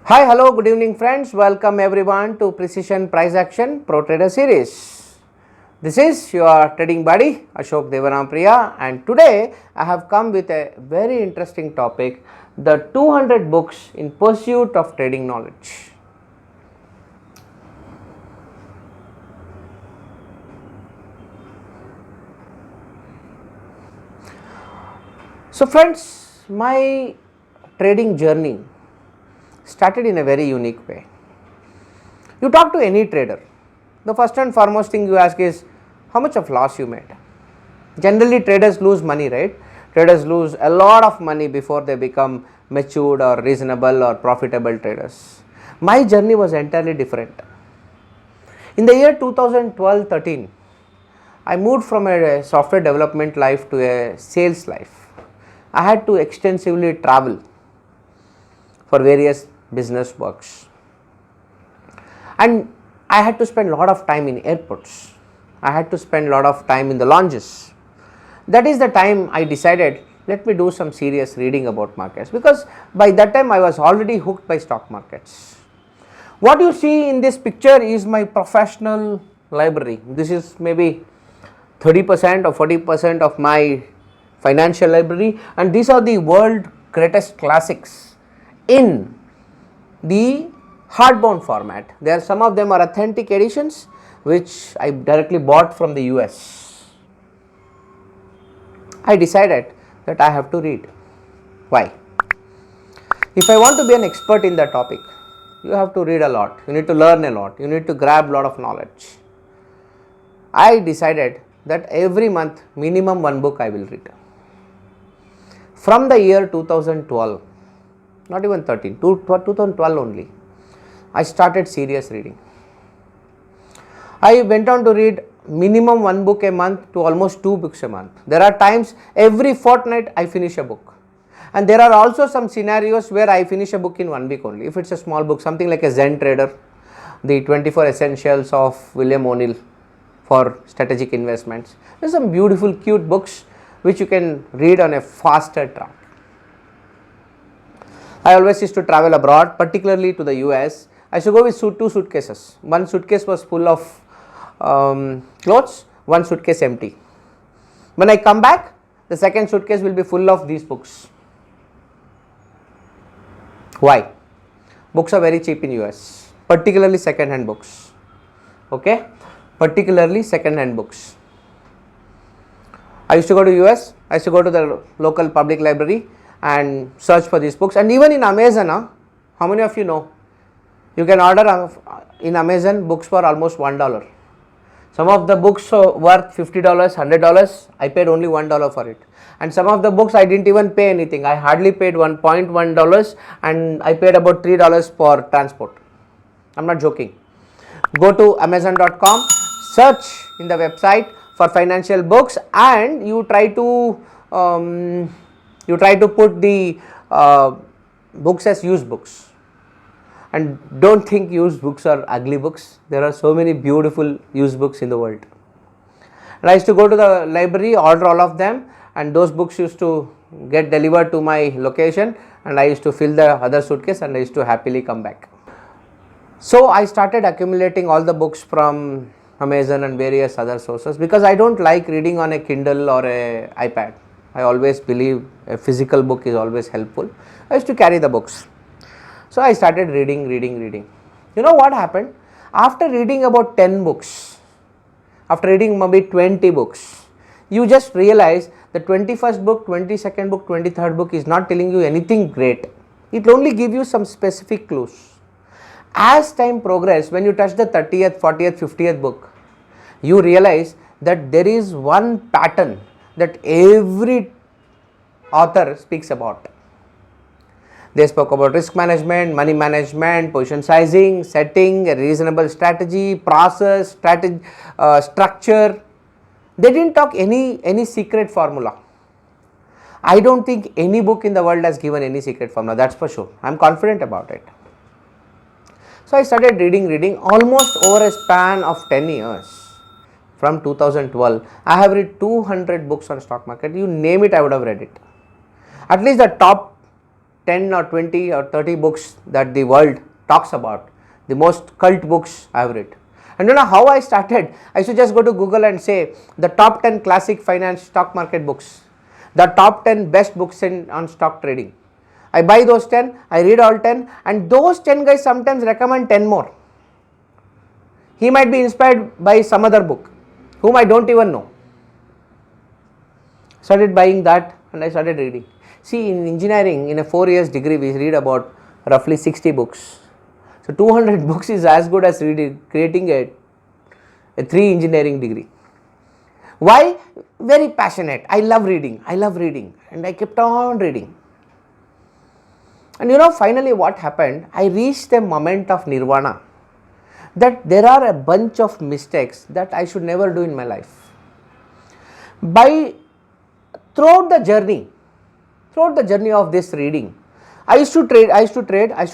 Hi, hello, good evening friends. Welcome everyone to Precision Price Action Pro Trader Series. This is your trading buddy Ashok Devanampriya, and today I have come with a very interesting topic, the 200 books in pursuit of trading knowledge. So friends, my trading journey started in a very unique way. You talk to any trader, the first and foremost thing you ask is how much of loss you made. Generally traders lose money, right? Traders lose a lot of money before they become matured or reasonable or profitable traders. My journey was entirely different. In the year 2012-13, I moved from a software development life to a sales life. I had to extensively travel for various business works, and I had to spend a lot of time in airports. I had to spend a lot of time in the lounges. That is the time I decided, let me do some serious reading about markets, because by that time I was already hooked by stock markets. What you see in this picture is my professional library. This is maybe 30% or 40% of my financial library, and these are the world greatest classics in the hardbound format. There are some of them are authentic editions which I directly bought from the US. I decided that I have to read. Why? If I want to be an expert in the topic, you have to read a lot, you need to learn a lot, you need to grab a lot of knowledge. I decided that every month minimum one book I will read. From the year 2012, not even 13, 2012 only, I started serious reading. I went on to read minimum one book a month to almost two books a month. There are times every fortnight I finish a book, and there are also some scenarios where I finish a book in 1 week only. If it's a small book, something like a Zen Trader, the 24 Essentials of William O'Neill for strategic investments. There are some beautiful cute books which you can read on a faster track. I always used to travel abroad, particularly to the US. I used to go with two suitcases. One suitcase was full of clothes, one suitcase empty. When I come back, the second suitcase will be full of these books. Why? Books are very cheap in US, particularly second hand books. Okay? Particularly second hand books. I used to go to US, I used to go to the local public library and search for these books, and even in Amazon, how many of you know, you can order in Amazon books for almost $1. Some of the books are worth $50, $100, I paid only $1 for it, and some of the books I didn't even pay anything. I hardly paid $1.1 and I paid about $3 for transport. I'm not joking. Go to amazon.com, search in the website for financial books, and you try to put the books as used books, and don't think used books are ugly books. There are so many beautiful used books in the world. And I used to go to the library, order all of them, and those books used to get delivered to my location, and I used to fill the other suitcase and I used to happily come back. So I started accumulating all the books from Amazon and various other sources, because I don't like reading on a Kindle or a iPad. I always believe a physical book is always helpful. I used to carry the books. So I started reading. You know what happened? After reading about 10 books, after reading maybe 20 books, you just realize the 21st book, 22nd book, 23rd book is not telling you anything great. It will only give you some specific clues. As time progressed, when you touch the 30th, 40th, 50th book, you realize that there is one pattern that every author speaks about. They spoke about risk management, money management, position sizing, setting, a reasonable strategy, process, structure. They didn't talk any secret formula. I don't think any book in the world has given any secret formula, that's for sure. I am confident about it. So I started reading almost over a span of 10 years. From 2012, I have read 200 books on stock market. You name it, I would have read it. At least the top 10 or 20 or 30 books that the world talks about, the most cult books I have read. And you know how I started? I used to just go to Google and say the top 10 classic finance stock market books, the top 10 best books on stock trading. I buy those 10, I read all 10, and those 10 guys sometimes recommend 10 more. He might be inspired by some other book whom I don't even know. Started buying that and I started reading. See, in engineering, in a 4 years degree, we read about roughly 60 books. So 200 books is as good as creating a 3 engineering degree. Why? Very passionate. I love reading, and I kept on reading. And you know, finally what happened? I reached a moment of nirvana, that there are a bunch of mistakes that I should never do in my life. Throughout the journey of this reading, I used to trade, I used to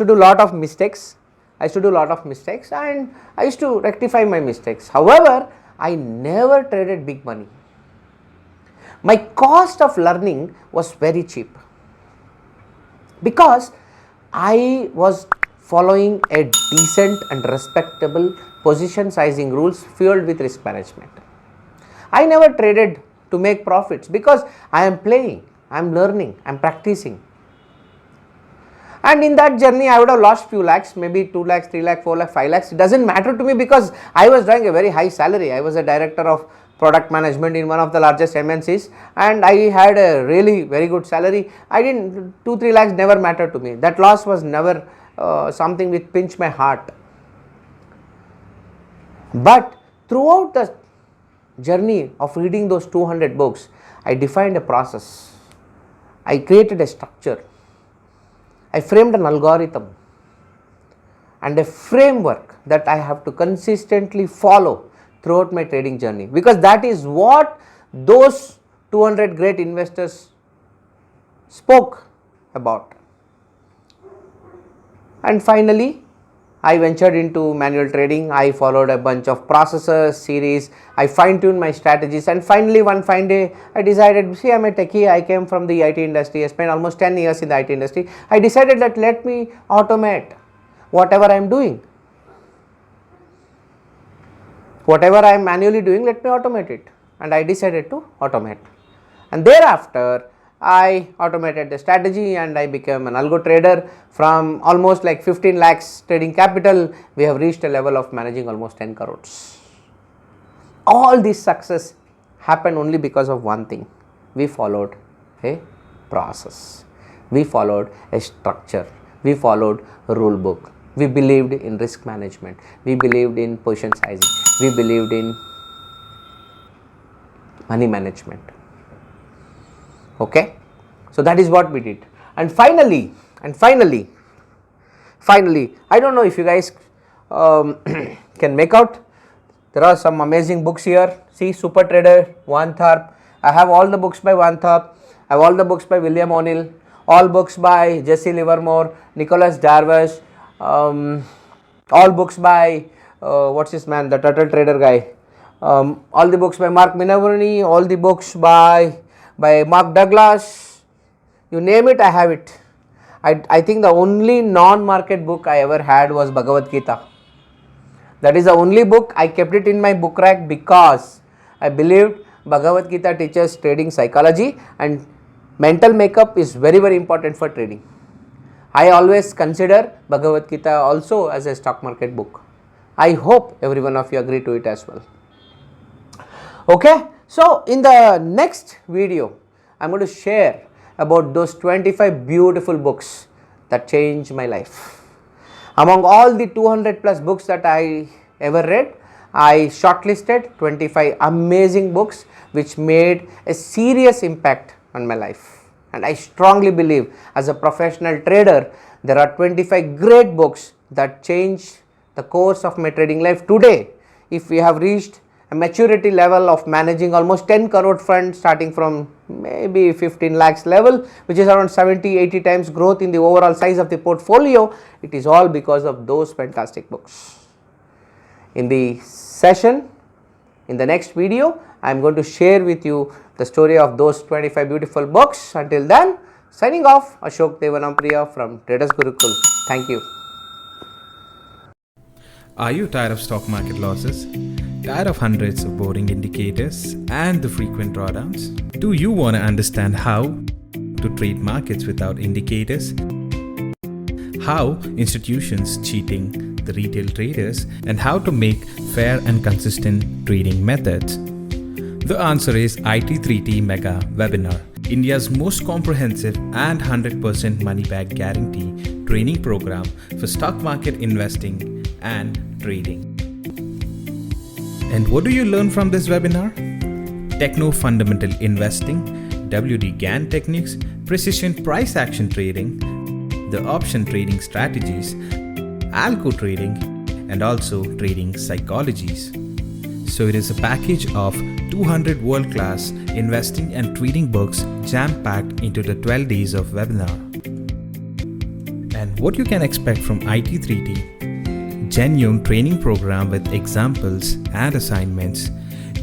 do a lot of mistakes, and I used to rectify my mistakes. However, I never traded big money. My cost of learning was very cheap because I was following a decent and respectable position sizing rules fueled with risk management. I never traded to make profits because I am playing, I am learning, I am practicing. And in that journey, I would have lost few lakhs, maybe 2 lakhs, 3 lakhs, 4 lakhs, 5 lakhs. It doesn't matter to me because I was drawing a very high salary. I was a director of product management in one of the largest MNCs, and I had a really very good salary. 2-3 lakhs never mattered to me. That loss was never something which pinched my heart. But throughout the journey of reading those 200 books, I defined a process. I created a structure. I framed an algorithm and a framework that I have to consistently follow throughout my trading journey, because that is what those 200 great investors spoke about. And finally, I ventured into manual trading. I followed a bunch of processes, series. I fine-tuned my strategies, and finally one fine day I decided, see, I'm a techie, I came from the IT industry, I spent almost 10 years in the IT industry. I decided that let me automate whatever I am doing. Whatever I am manually doing, let me automate it. And I decided to automate. And thereafter, I automated the strategy and I became an algo trader. From almost like 15 lakhs trading capital, we have reached a level of managing almost 10 crores. All this success happened only because of one thing. We followed a process. We followed a structure. We followed a rule book. We believed in risk management. We believed in position sizing. We believed in money management. Okay, so that is what we did. And finally, I don't know if you guys can make out. There are some amazing books here. See, Super Trader, Yeshwanthpur. I have all the books by Yeshwanthpur. I have all the books by William O'Neill. All books by Jesse Livermore, Nicholas Darvish. All books by what's his man, the turtle trader guy. All the books by Mark Minervini. All the books by Mark Douglas. You name it, I have it. I think the only non-market book I ever had was Bhagavad Gita. That is the only book. I kept it in my book rack because I believed Bhagavad Gita teaches trading psychology, and mental makeup is very, very important for trading. I always consider Bhagavad Gita also as a stock market book. I hope every one of you agree to it as well. Okay, so in the next video, I am going to share about those 25 beautiful books that changed my life. Among all the 200 plus books that I ever read, I shortlisted 25 amazing books which made a serious impact on my life. And I strongly believe, as a professional trader, there are 25 great books that changed the course of my trading life. Today, if we have reached a maturity level of managing almost 10 crore fund starting from maybe 15 lakhs level, which is around 70-80 times growth in the overall size of the portfolio, it is all because of those fantastic books. In the session, in the next video, I am going to share with you the story of those 25 beautiful books. Until then, Signing off, Ashok Devanampriya from Traders Gurukul. Thank you. Are you tired of stock market losses? Tired of hundreds of boring indicators and the frequent drawdowns? Do you want to understand how to trade markets without indicators? How institutions cheating the retail traders and how to make fair and consistent trading methods? The answer is IT3T Mega Webinar, India's most comprehensive and 100% money back guarantee training program for stock market investing and trading. And what do you learn from this webinar? Techno fundamental investing, WD GAN techniques, precision price action trading, the option trading strategies, algo trading, and also trading psychologies. So it is a package of 200 world-class investing and trading books jam-packed into the 12 days of webinar. And what you can expect from IT3T: genuine training program with examples and assignments,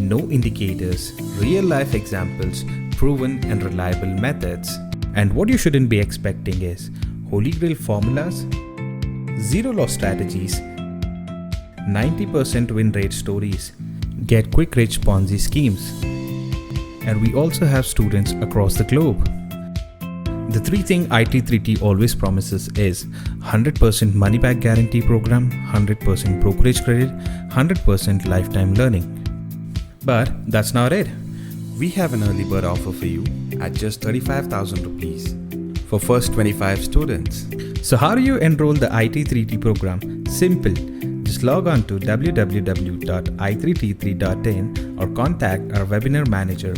no indicators, real-life examples, proven and reliable methods. And what you shouldn't be expecting is holy grail formulas, zero loss strategies, 90% win rate stories, get quick rich Ponzi schemes. And we also have students across the globe. The three things IT3T always promises is 100% money back guarantee program, 100% brokerage credit, 100% lifetime learning. But that's not it. We have an early bird offer for you at just 35,000 rupees for first 25 students. So how do you enroll the IT3T program? Simple. Just log on to www.i3t3.in or contact our webinar manager